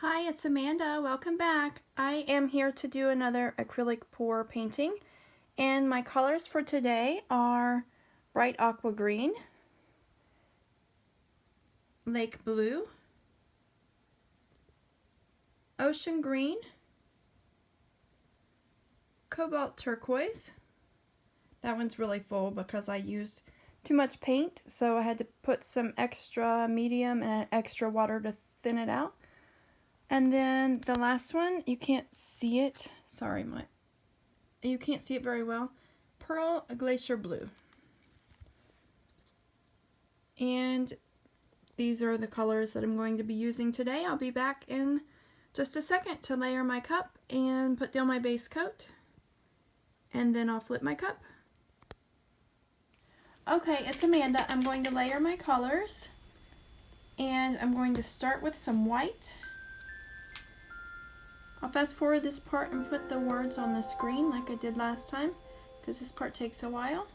Hi, it's Amanda. Welcome back. I am here to do another acrylic pour painting, and my colors for today are bright aqua green, lake blue, ocean green, cobalt turquoise. That one's really full because I used too much paint, so I had to put some extra medium and extra water to thin it out. And then the last one, you can't see it. Sorry, you can't see it very well. Pearl Glacier Blue. And these are the colors that I'm going to be using today. I'll be back in just a second to layer my cup and put down my base coat. And then I'll flip my cup. Okay, it's Amanda. I'm going to layer my colors. And I'm going to start with some white. I'll fast forward this part and put the words on the screen like I did last time, because this part takes a while.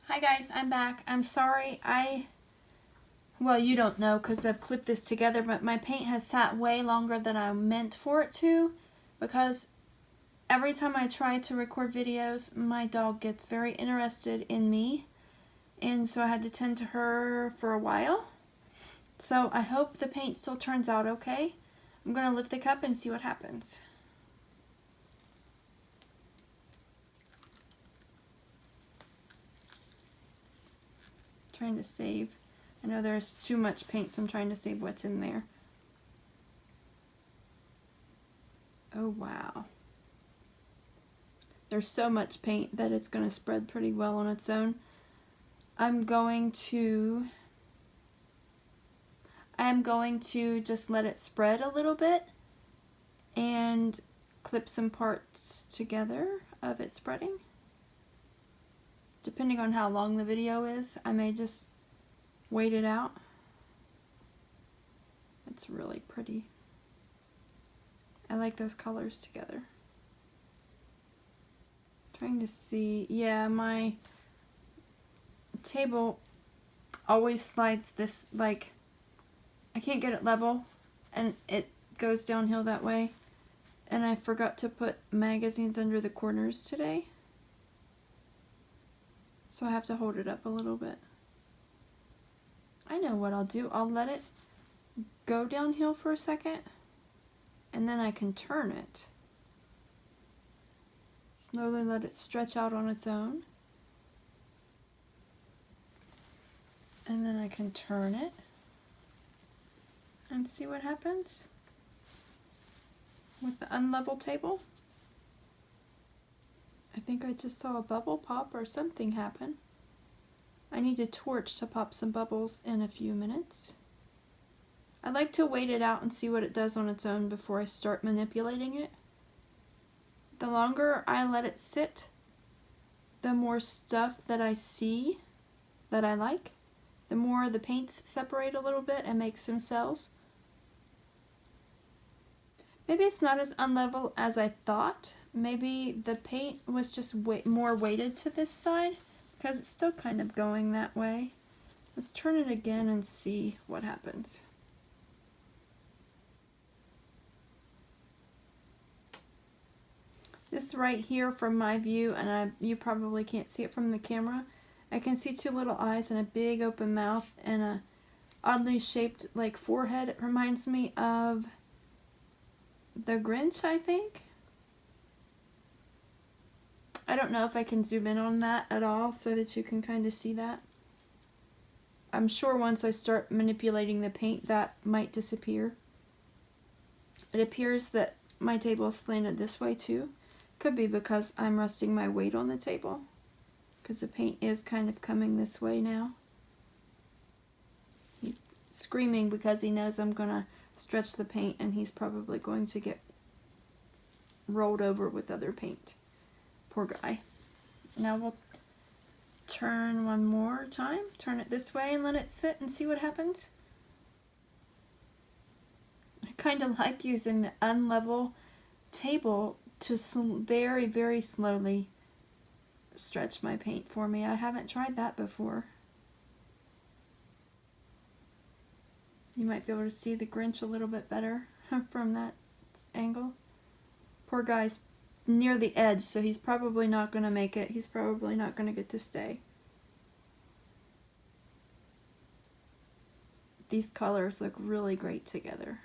Hi guys, I'm back. I'm sorry, well, you don't know because I've clipped this together, but my paint has sat way longer than I meant for it to, because every time I try to record videos, my dog gets very interested in me, and so I had to tend to her for a while. So I hope the paint still turns out okay. I'm going to lift the cup and see what happens. Trying to save. I know there's too much paint, so I'm trying to save what's in there. Oh wow. There's so much paint that it's going to spread pretty well on its own. I'm going to just let it spread a little bit and clip some parts together of it spreading. Depending on how long the video is, I may just wait it out. It's really pretty. I like those colors together. Trying to see, yeah, my table always slides this, like, I can't get it level, and it goes downhill that way. And I forgot to put magazines under the corners today. So I have to hold it up a little bit. I know what I'll do. I'll let it go downhill for a second. and then I can turn it. Slowly let it stretch out on its own. And then I can turn it and see what happens with the unlevel table. I think I just saw a bubble pop or something happen. I need a torch to pop some bubbles in a few minutes. I like to wait it out and see what it does on its own before I start manipulating it. The longer I let it sit, the more stuff that I see that I like, the more the paints separate a little bit and make some cells. Maybe it's not as unlevel as I thought. Maybe the paint was just more weighted to this side because it's still kind of going that way. Let's turn it again and see what happens. This right here from my view, and you probably can't see it from the camera, I can see two little eyes and a big open mouth and a oddly shaped like forehead. It reminds me of the Grinch, I think. I don't know if I can zoom in on that at all so that you can kind of see that. I'm sure once I start manipulating the paint that might disappear. It appears that my table is slanted this way too. Could be because I'm resting my weight on the table, because the paint is kind of coming this way now. He's screaming because he knows I'm going to stretch the paint and he's probably going to get rolled over with other paint. Poor guy. Now we'll turn one more time. Turn it this way and let it sit and see what happens. I kind of like using the unlevel table to very, very slowly stretch my paint for me. I haven't tried that before. You might be able to see the Grinch a little bit better from that angle. Poor guy's near the edge, so he's probably not going to make it. He's probably not going to get to stay. These colors look really great together.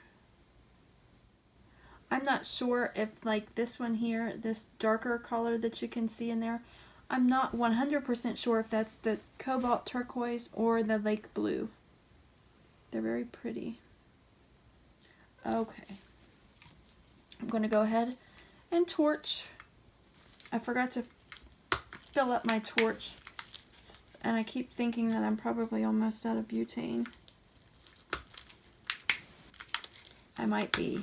I'm not sure if, like this one here, this darker color that you can see in there, I'm not 100% sure if that's the Cobalt Turquoise or the Lake Blue. They're very pretty. Okay. I'm going to go ahead and torch. I forgot to fill up my torch, and I keep thinking that I'm probably almost out of butane. I might be.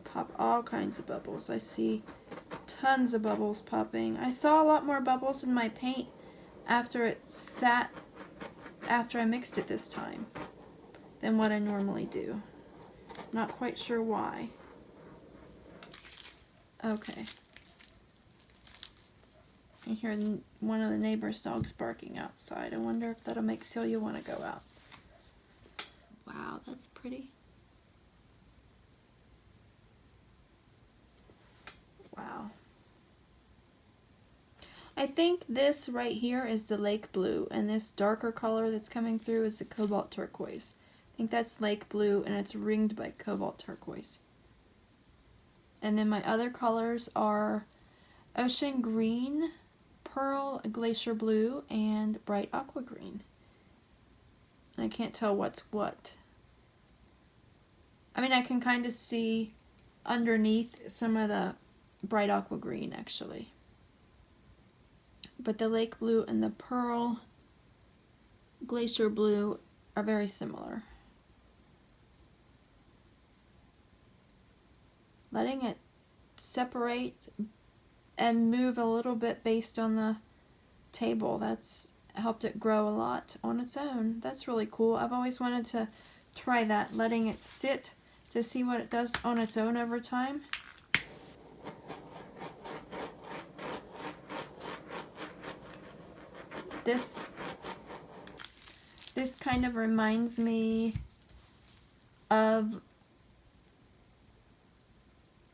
Pop all kinds of bubbles. I see tons of bubbles popping. I saw a lot more bubbles in my paint after it sat, after I mixed it this time, than what I normally do. Not quite sure why. Okay. I hear one of the neighbor's dogs barking outside. I wonder if that'll make Celia want to go out. Wow, that's pretty. Wow. I think this right here is the Lake Blue, and this darker color that's coming through is the Cobalt Turquoise. I think that's Lake Blue, and it's ringed by Cobalt Turquoise. And then my other colors are Ocean Green, Pearl Glacier Blue, and Bright Aqua Green. And I can't tell what's what. I mean, I can kind of see underneath some of the Bright Aqua Green, actually. But the Lake Blue and the Pearl Glacier Blue are very similar. Letting it separate and move a little bit based on the table. That's helped it grow a lot on its own. That's really cool. I've always wanted to try that, letting it sit to see what it does on its own over time. This kind of reminds me of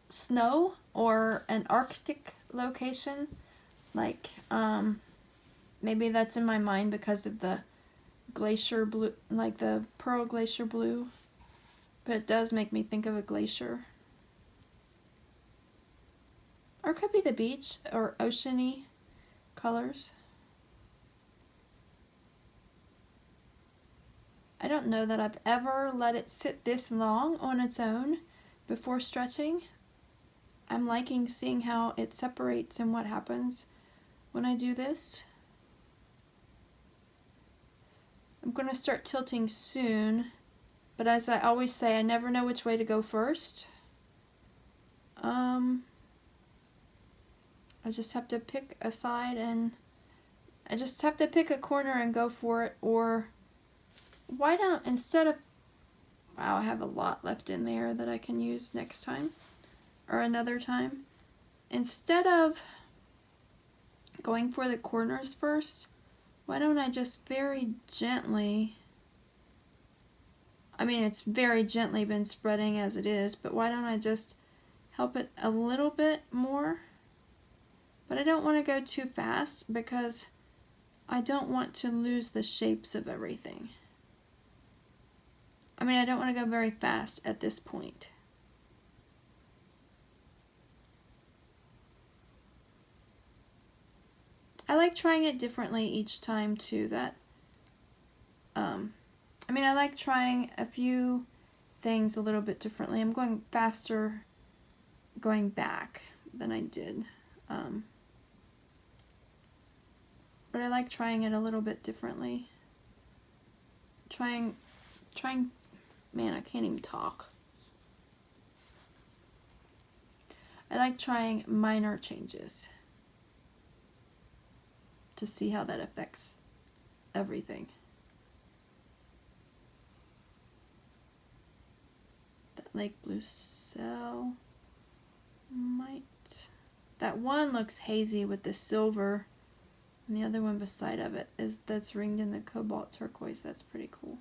snow or an Arctic location. Like, maybe that's in my mind because of the glacier blue, like the Pearl Glacier Blue, but it does make me think of a glacier. Or it could be the beach or oceany colors. I don't know that I've ever let it sit this long on its own before stretching. I'm liking seeing how it separates and what happens when I do this. I'm going to start tilting soon, but as I always say, I never know which way to go first. I just have to pick a side, and I just have to pick a corner and go for it. Or why don't, instead of, wow, I have a lot left in there that I can use next time or another time. Instead of going for the corners first, why don't I just very gently, I mean, it's very gently been spreading as it is, but why don't I just help it a little bit more? But I don't want to go too fast because I don't want to lose the shapes of everything. I mean, I don't want to go very fast at this point. I like trying it differently each time too. I mean, I like trying a few things a little bit differently. I'm going faster going back than I did. But I like trying it a little bit differently. Trying, man, I can't even talk. I like trying minor changes to see how that affects everything. That Lake Blue cell might, that one looks hazy with the silver. And the other one beside of it that's ringed in the Cobalt turquoise. That's pretty cool.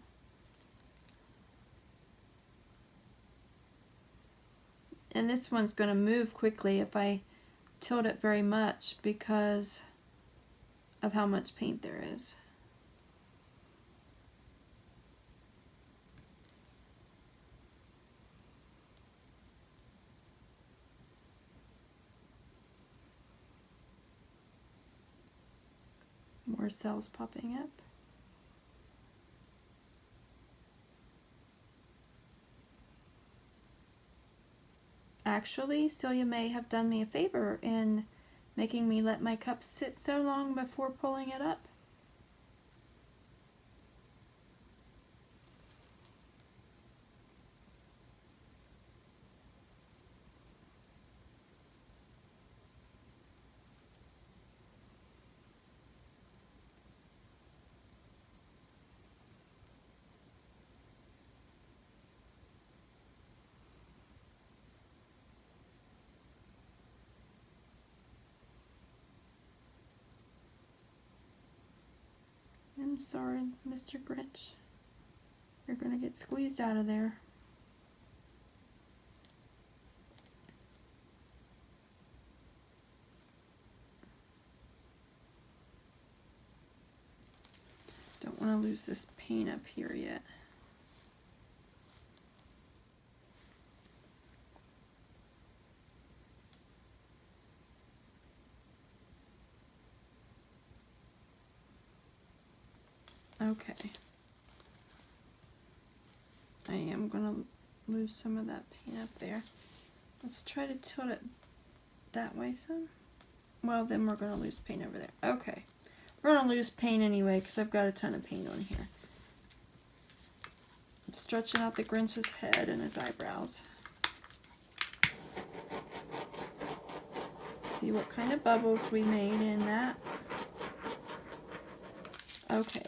And this one's going to move quickly if I tilt it very much because of how much paint there is. More cells popping up. Actually, Celia may have done me a favor in making me let my cup sit so long before pulling it up. I'm sorry, Mr. Grinch. You're going to get squeezed out of there. Don't want to lose this paint up here yet. Okay. I am going to lose some of that paint up there. Let's try to tilt it that way some. Well, then we're going to lose paint over there. Okay. We're going to lose paint anyway because I've got a ton of paint on here. I'm stretching out the Grinch's head and his eyebrows. See what kind of bubbles we made in that. Okay.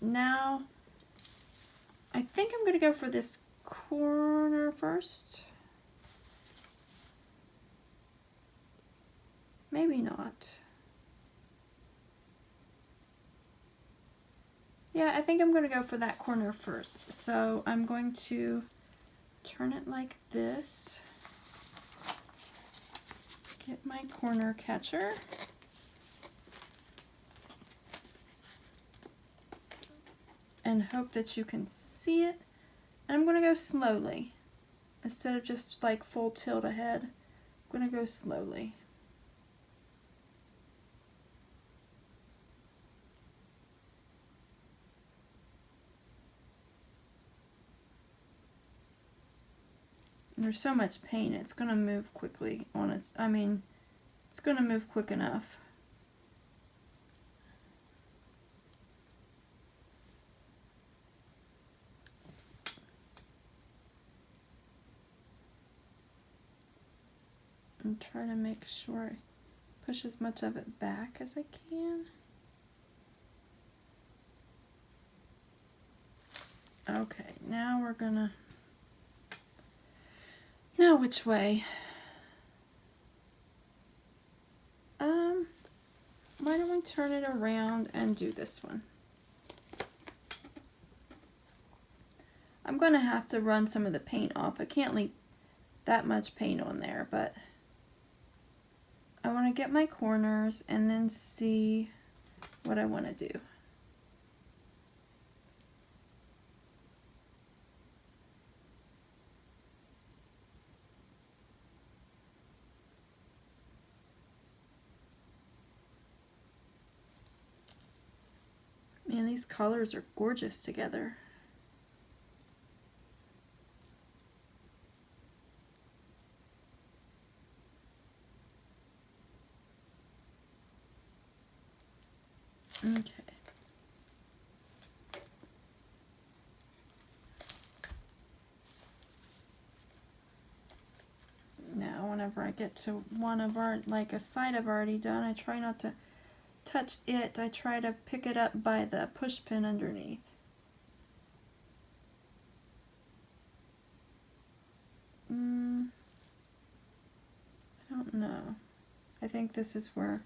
Now, I think I'm going to go for this corner first. Maybe not. Yeah, I think I'm going to go for that corner first. So I'm going to turn it like this. Get my corner catcher. and hope that you can see it. And I'm going to go slowly. Instead of just like full tilt ahead, I'm going to go slowly. And there's so much paint, it's going to move quickly on its, I mean, it's going to move quick enough. And try to make sure I push as much of it back as I can. Okay, now we're gonna, now which way? Why don't we turn it around and do this one? I'm gonna have to run some of the paint off. I can't leave that much paint on there, but I want to get my corners and then see what I want to do. Man, these colors are gorgeous together. Okay. Now, whenever I get to one of our, like a side I've already done, I try not to touch it. I try to pick it up by the push pin underneath. I don't know. I think this is where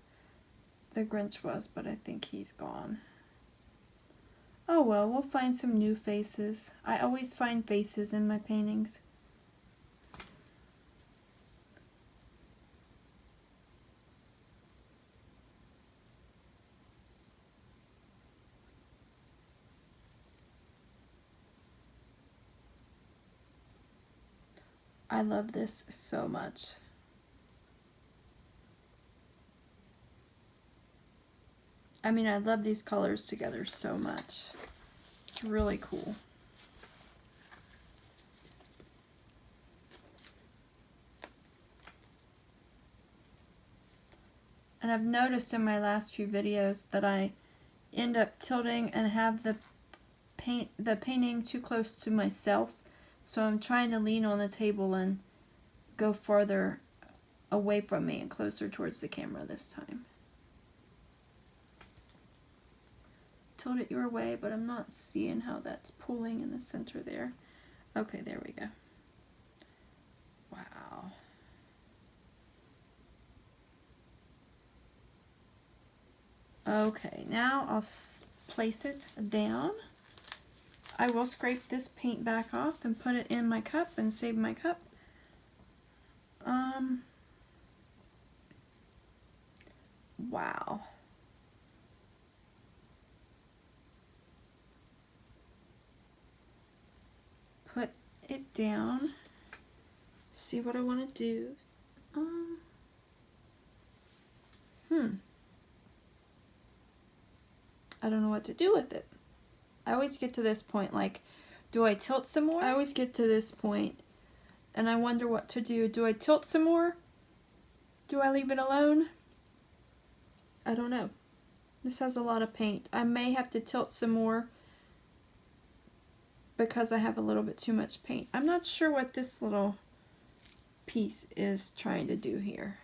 the Grinch was, but I think he's gone. Oh well, we'll find some new faces. I always find faces in my paintings. I love this so much. I mean, I love these colors together so much. It's really cool. And I've noticed in my last few videos that I end up tilting and have the painting too close to myself. So I'm trying to lean on the table and go farther away from me and closer towards the camera this time. Tilt it your way, but I'm not seeing how that's pulling in the center there. Okay, there we go. Wow. Okay, now I'll place it down. I will scrape this paint back off and put it in my cup and save my cup. Wow. Put it down. See what I want to do. I don't know what to do with it. I always get to this point, like, do I tilt some more? I always get to this point, and I wonder what to do. Do I tilt some more? Do I leave it alone? I don't know. This has a lot of paint. I may have to tilt some more because I have a little bit too much paint. I'm not sure what this little piece is trying to do here.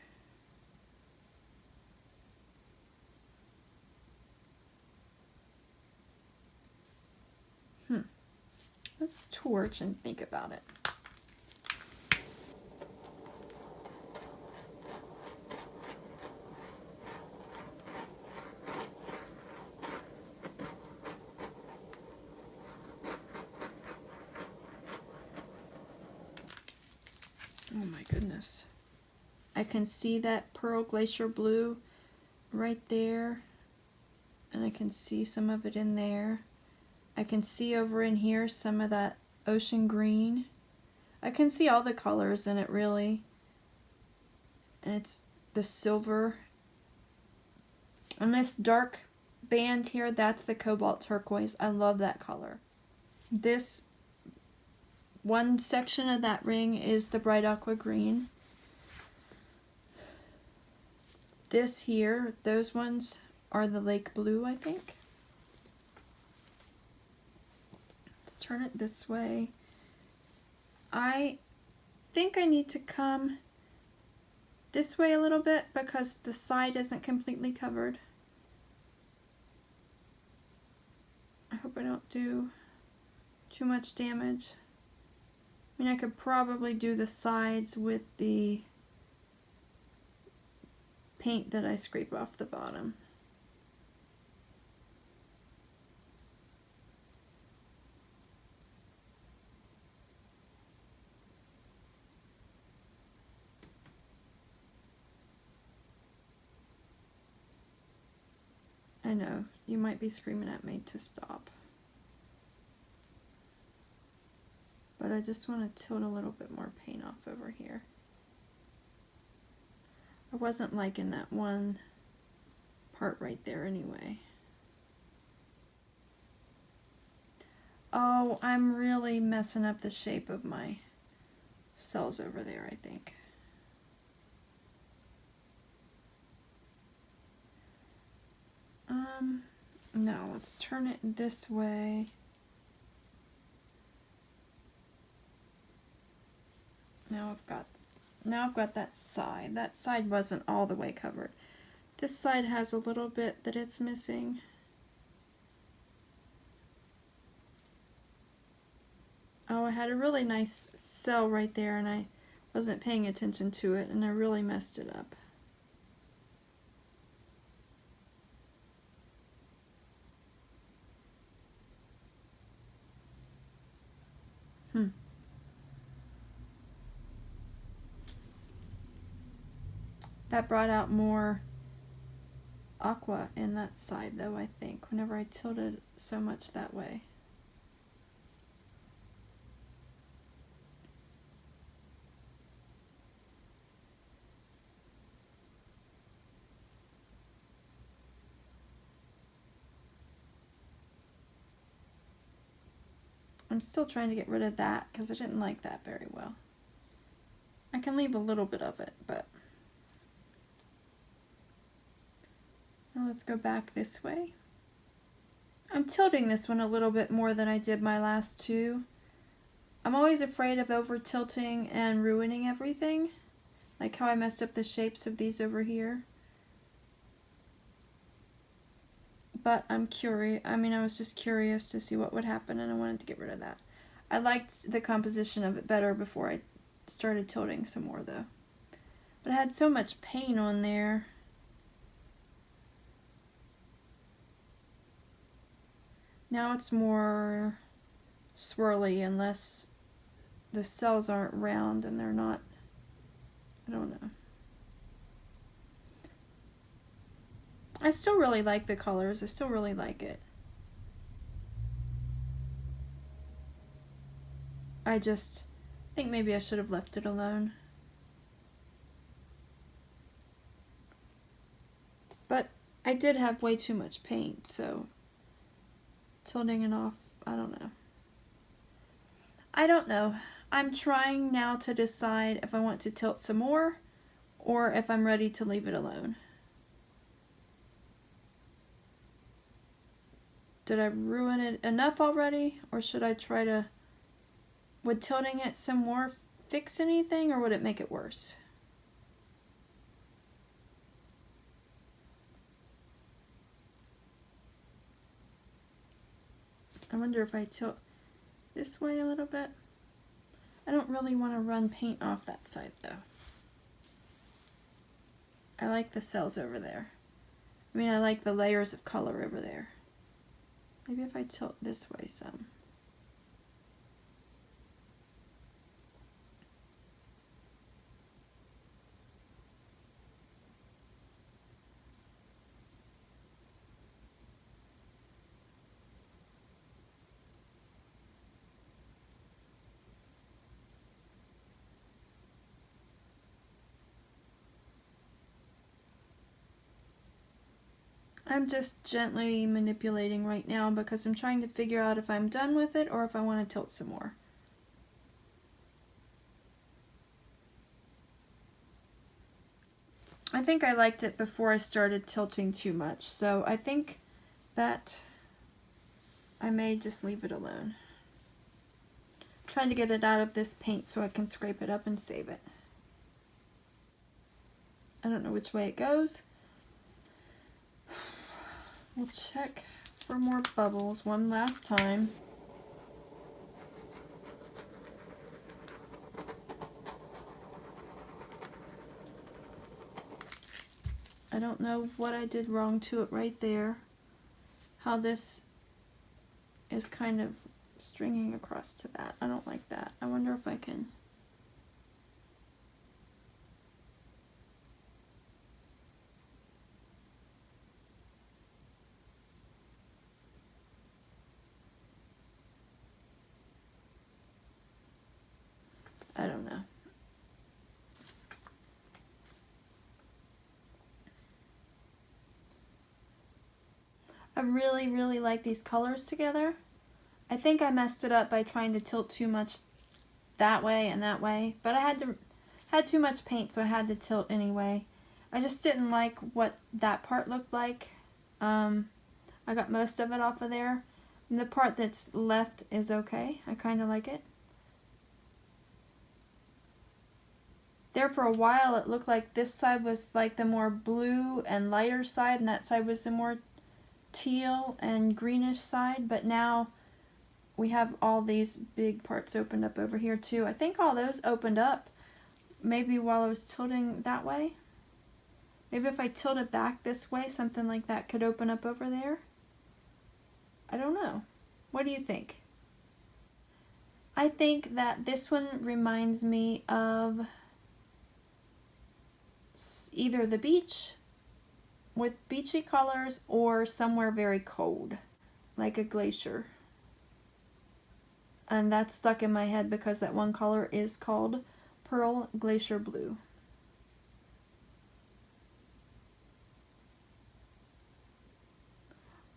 Let's torch and think about it. Oh my goodness. I can see that Pearl Glacier Blue right there. And I can see some of it in there. I can see over in here some of that ocean green. I can see all the colors in it really. And it's the silver. And this dark band here, that's the Cobalt Turquoise. I love that color. This one section of that ring is the bright aqua green. This here, those ones are the lake blue, I think. Let's turn it this way. I think I need to come this way a little bit because the side isn't completely covered. I hope I don't do too much damage. I mean, I could probably do the sides with the paint that I scrape off the bottom. I know, you might be screaming at me to stop. But I just want to tilt a little bit more paint off over here. I wasn't liking that one part right there anyway. Oh, I'm really messing up the shape of my cells over there, I think. No, let's turn it this way. Now I've got that side. That side wasn't all the way covered. This side has a little bit that it's missing. Oh, I had a really nice cell right there and I wasn't paying attention to it and I really messed it up. That brought out more aqua in that side though, I think, whenever I tilted so much that way. I'm still trying to get rid of that because I didn't like that very well. I can leave a little bit of it, but now let's go back this way. I'm tilting this one a little bit more than I did my last two. I'm always afraid of over tilting and ruining everything, like how I messed up the shapes of these over here. But I'm curious. I mean, I was just curious to see what would happen and I wanted to get rid of that. I liked the composition of it better before I started tilting some more though. But I had so much paint on there. Now it's more swirly unless the cells aren't round and they're not, I don't know. I still really like the colors. I still really like it. I just think maybe I should have left it alone. But I did have way too much paint, so tilting it off, I don't know. I don't know. I'm trying now to decide if I want to tilt some more or if I'm ready to leave it alone. Did I ruin it enough already, or should I try to... Would tilting it some more fix anything, or would it make it worse? I wonder if I tilt this way a little bit. I don't really want to run paint off that side though. I like the cells over there. I mean, I like the layers of color over there. Maybe if I tilt this way some. I'm just gently manipulating right now because I'm trying to figure out if I'm done with it or if I want to tilt some more. I think I liked it before I started tilting too much, so I think that I may just leave it alone. I'm trying to get it out of this paint so I can scrape it up and save it. I don't know which way it goes. We'll check for more bubbles one last time. I don't know what I did wrong to it right there. How this is kind of stringing across to that. I don't like that. I wonder if I can. I don't know. I really like these colors together. I think I messed it up by trying to tilt too much that way and that way, but I had too much paint, so I had to tilt anyway. I just didn't like what that part looked like. I got most of it off of there. And the part that's left is okay. I kind of like it. There for a while it looked like this side was like the more blue and lighter side, and that side was the more teal and greenish side, but now we have all these big parts opened up over here too. I think all those opened up maybe while I was tilting that way. Maybe if I tilt it back this way, something like that could open up over there. I don't know. What do you think? I think that this one reminds me of either the beach with beachy colors or somewhere very cold, like a glacier. And that's stuck in my head because that one color is called Pearl Glacier Blue.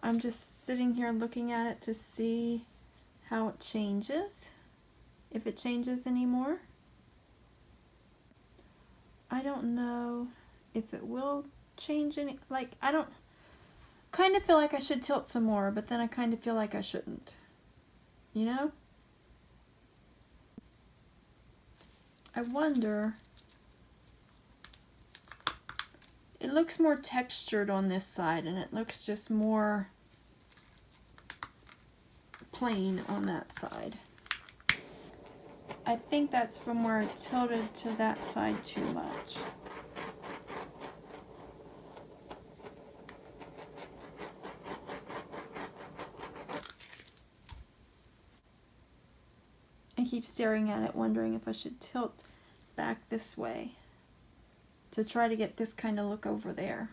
I'm just sitting here looking at it to see how it changes, if it changes anymore. I don't know if it will change any, like, I don't, kind of feel like I should tilt some more, but then I kind of feel like I shouldn't, you know? I wonder, it looks more textured on this side and it looks just more plain on that side. I think that's from where it tilted to that side too much. I keep staring at it, wondering if I should tilt back this way to try to get this kind of look over there.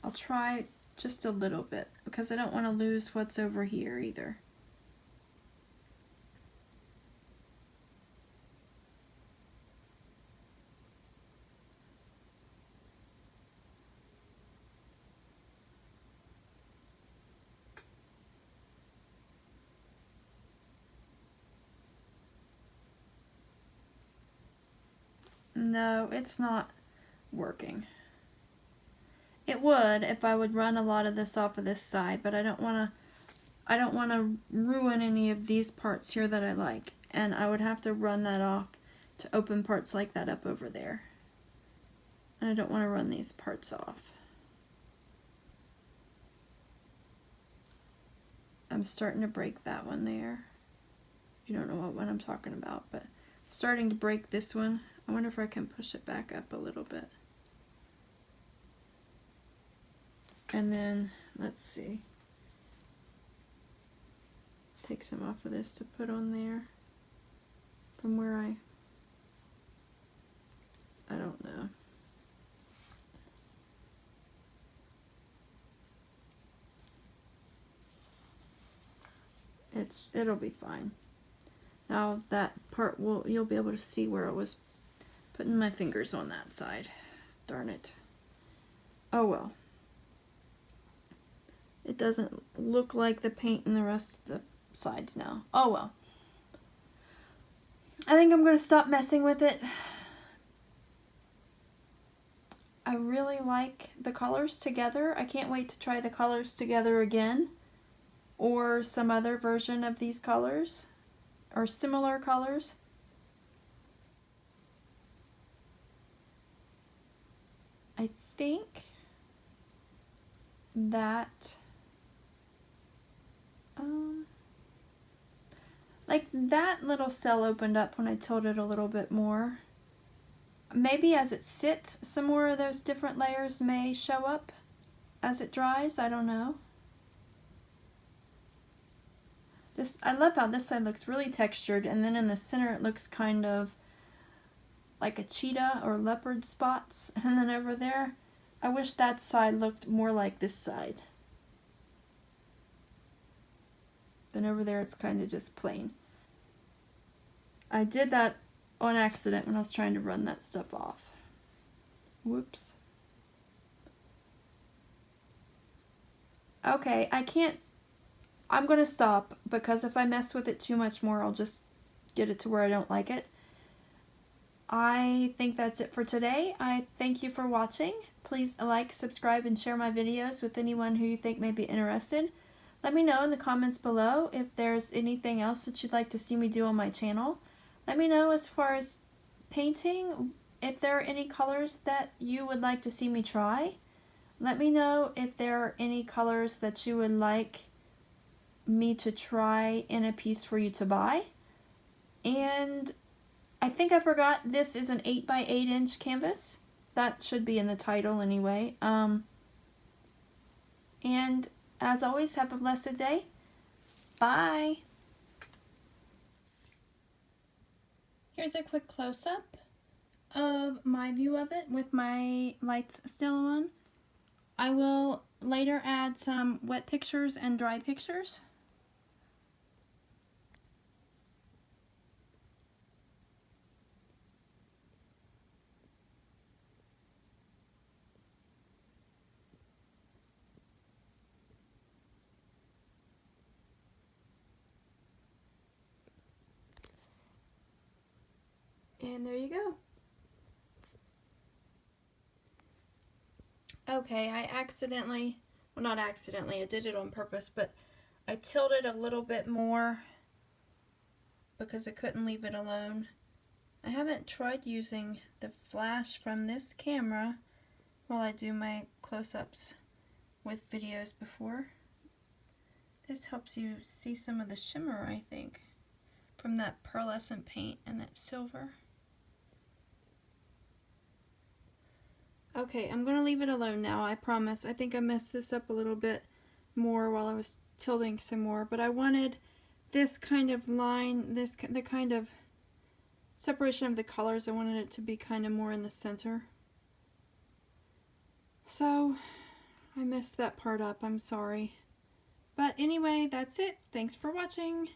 I'll try just a little bit because I don't want to lose what's over here either. No, it's not working. It would if I would run a lot of this off of this side, but I don't want to ruin any of these parts here that I like, and I would have to run that off to open parts like that up over there. And I don't want to run these parts off. I'm starting to break that one there. You don't know what one I'm talking about, but starting to break this one. I wonder if I can push it back up a little bit. And then, let's see. Take some off of this to put on there. From where I don't know. It'll be fine. Now that part you'll be able to see where it was Putting my fingers on that side. Darn it. Oh well. It doesn't look like the paint in the rest of the sides now. Oh well. I think I'm going to stop messing with it. I really like the colors together. I can't wait to try the colors together again. Or some other version of these colors. Or similar colors. I think that like that little cell opened up when I tilted a little bit more. Maybe as it sits, some more of those different layers may show up as it dries. I don't know. I love how this side looks really textured, and then in the center it looks kind of like a cheetah or leopard spots. And then over there, I wish that side looked more like this side. Then over there it's kind of just plain. I did that on accident when I was trying to run that stuff off. Whoops. Okay, I'm going to stop, because if I mess with it too much more, I'll just get it to where I don't like it. I think that's it for today. I thank you for watching. Please like, subscribe, and share my videos with anyone who you think may be interested. Let me know in the comments below if there's anything else that you'd like to see me do on my channel. Let me know as far as painting, if there are any colors that you would like to see me try. Let me know if there are any colors that you would like me to try in a piece for you to buy. And I think I forgot, this is an 8x8" canvas. That should be in the title anyway. And as always, have a blessed day. Bye! Here's a quick close-up of my view of it with my lights still on. I will later add some wet pictures and dry pictures. And there you go. Okay, I accidentally, well not accidentally, I did it on purpose, but I tilted a little bit more because I couldn't leave it alone. I haven't tried using the flash from this camera while I do my close-ups with videos before. This helps you see some of the shimmer, I think, from that pearlescent paint and that silver. Okay, I'm going to leave it alone now, I promise. I think I messed this up a little bit more while I was tilting some more, but I wanted this kind of line, the kind of separation of the colors, I wanted it to be kind of more in the center. So, I messed that part up, I'm sorry. But anyway, that's it. Thanks for watching.